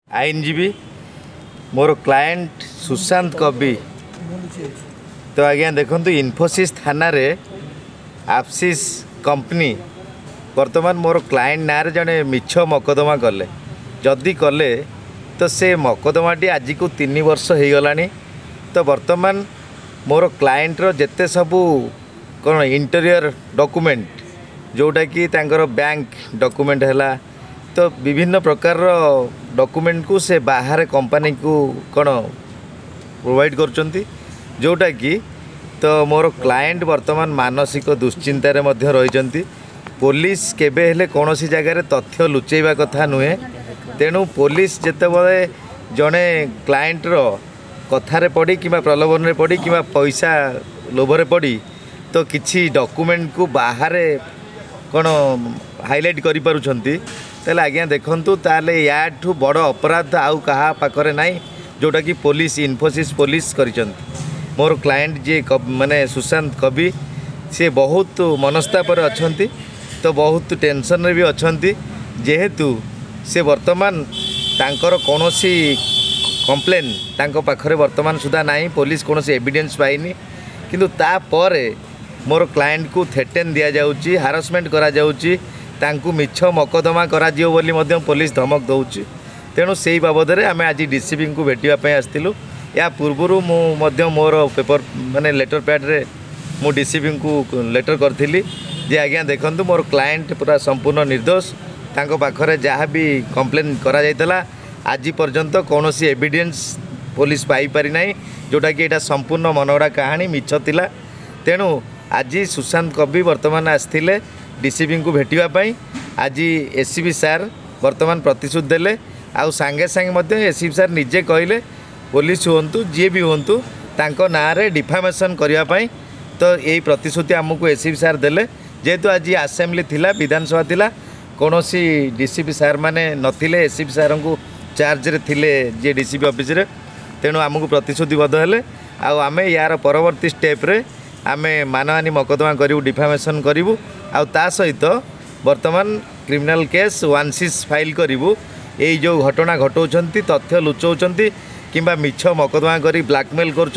आईनजीवी मोर client Sushant कवि तो आज्ञा देखु इन्फोसिस थाना रे आफसिस कंपनी वर्तमान मोर क्लाएंट ना जड़े मिछ मकदमा कले जदि कले तो से मकदमाटी आज को 3 वर्ष हो गला। तो वर्तमान मोर क्लाएंटर जेते सबू कौन इंटीरियर डॉक्यूमेंट जोटा कि तांकर बैंक डॉक्यूमेंट है तो विभिन्न प्रकार डॉक्यूमेंट को से बाहर कंपनी को कौन प्रोवाइड करचंती जोटा कि तो मोर क्लाएंट वर्तमान मानसिक दुश्चिंतार मध्य रही। पुलिस केबे हेले कौनसी जगार तथ्य लुचेवा कथा नुहे। तेणु पुलिस जेतेबेले जड़े क्लाएंटर कथार पड़ी कि प्रलोभन पड़ी कि पैसा लोभरे पड़ी तो किसी डॉक्यूमेंट को बाहर कौन हाईलाइट करि पारुछंती तेल आज्ञा देखंतु ताले याठू बड़ अपराध आउ कहा पाखरे नाई जोटा कि पुलिस इन्फोसिस पुलिस करिसंती। मोर क्लाएंट जे माने सुशांत कवि से बहुत मनस्तापर अछंती तो बहुत टेंशन रे भी अछंती जेहेतु से वर्तमान तांकर कोनोसी कंप्लेन तांको पाखरे वर्तमान सुधा नाई पुलिस कोनोसी एविडेंस पाइनी किंतु ता परे मोर क्लाएंट को थ्रेटेन दिया जाउची हारासमेंट करा जाउची तांकू मिछ मकदमा करा जियो बोली मध्य पुलिस धमक दउची। तेणु सेही बाबद रे आमे आज डीसीपी को भेटिया पय आस्तिलु। या पूर्वरु मु मध्य मोर पेपर माने लेटर पैड रे मु डीसीपी को लेटर करथिली जे आज्ञा देखंतु मोर क्लाएंट पूरा संपूर्ण निर्दोष तांको पाखरे जहाँ भी कंप्लेन करा जायतला आज पर्यंत कौनसी एविडेंस पुलिस पाई पारि नाही जोटा कि एटा संपूर्ण मनगड़ा कहानी मिछ थिला। तेणु आज सुशांत कवि वर्तमान आसथिले डीसीपी को भेटिया पई आज एसीपी सार वर्तमान प्रतिशोध देले आउ सांगे सांगे मध्य एसीपी सार निजे कहले पुलिस हुंतु जी भी हुंतु तांको ना रे डिफामेशन करिया पई तो यही प्रतिश्रुति आमको एसीपी सार देले जेहेतु आज असेंबली थिला विधानसभा थिला कौनसी डीसीपी सार माने नथिले एसीपी सार को चार्ज रे थिले जे डीसीपी ऑफिस रे। तेणु आमको प्रतिश्रुतिबद्ध हेले आमे यार परवर्ती स्टेप रे आमे मानहानि मकदमा करूँ डिफामेशन करूँ आ सहित वर्तमान क्रिमिनाल केस 16 फाइल करूँ यही जो घटना घटाऊँच तथ्य लुचाऊँच कि मिछ मकदमा करी ब्लैकमेल कर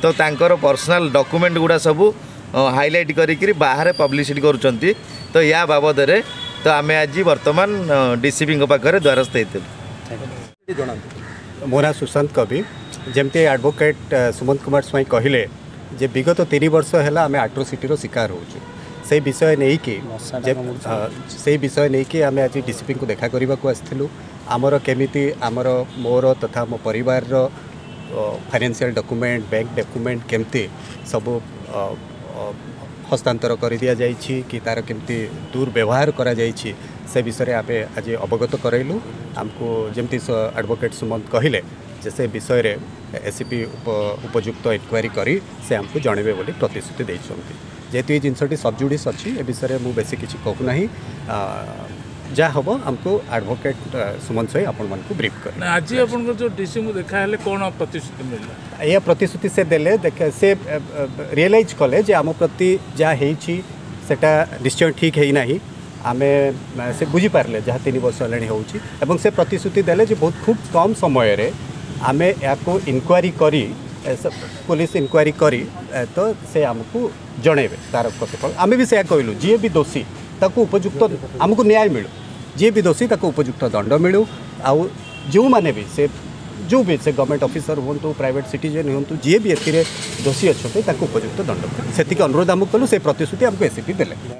तो तांकर पर्सनल डॉक्यूमेंट गुड़ा सबू हाईलाइट करी बाहर पब्लिसिटी करुँच। तो या बाबद रे तो आमे आज वर्तमान डीसीपी पाखे द्वारस्थ होइतिलु। मो ना सुशांत कवि जमती एडवोकेट सुमंत कुमार स्वाई कहले जे विगत 3 वर्ष है आम आट्रोसिटी शिकार होचु से विषय नहीं कि से विषय नहीं कि आम आज डीसीपी को देखा करने को आसलु आमर केमिति आमर मोर तथा मो परिवार फाइनेंशियल डॉक्यूमेंट बैंक डॉक्यूमेंट केमती सब हस्तांतर कर दिया जाइछि कि तार केमती दुर्व्यवहार करा जाइछि से विषय आम आज अवगत करैलु। आमको जमती एडवोकेट सुमंत कहले से विषय रे एसीपी उपयुक्त इनक्वारी करी से आमको जनइबे बोली प्रतिश्रुति देइछन्ति। जेहेतु ये जिनसटी सबजुडिस अच्छी ए विषय में बेसी किसी कहूना जहाँ हम आमको एडवोकेट सुमन साई आपण मानक ब्रीफ कर आज आपन जो डीसी को देखा है कौन प्रतिश्रुति मिलला यह प्रतिश्रुति से देले देखे से रियलाइज कले जे आम प्रति जहाँ होइछि सेटा निश्चय ठीक है नहीं आमे से बुझी पारले जहाँ 3 वर्ष हेलाणी होउछि एवं से प्रतिश्रुति देले जे बहुत खूब कम समय रे आमे याको इनक्वारी करी पुलिस इनक्वारी करी तो से आमको जणेबे तार प्रतिफल आमे भी से कहलु जी भी दोषी ताको उपयुक्त आमको न्याय मिलू जी भी दोषी ताको उपयुक्त दंड मिलू आउ जो माने भी से जो भी से गवर्नमेंट ऑफिसर हूँ प्राइवेट सिटीजन हूँ जी भी ए दोषी अच्छा ताको उपयुक्त दंड से अनुरोध आमको कलु से प्रतिश्रुति आमको एसीपी देले।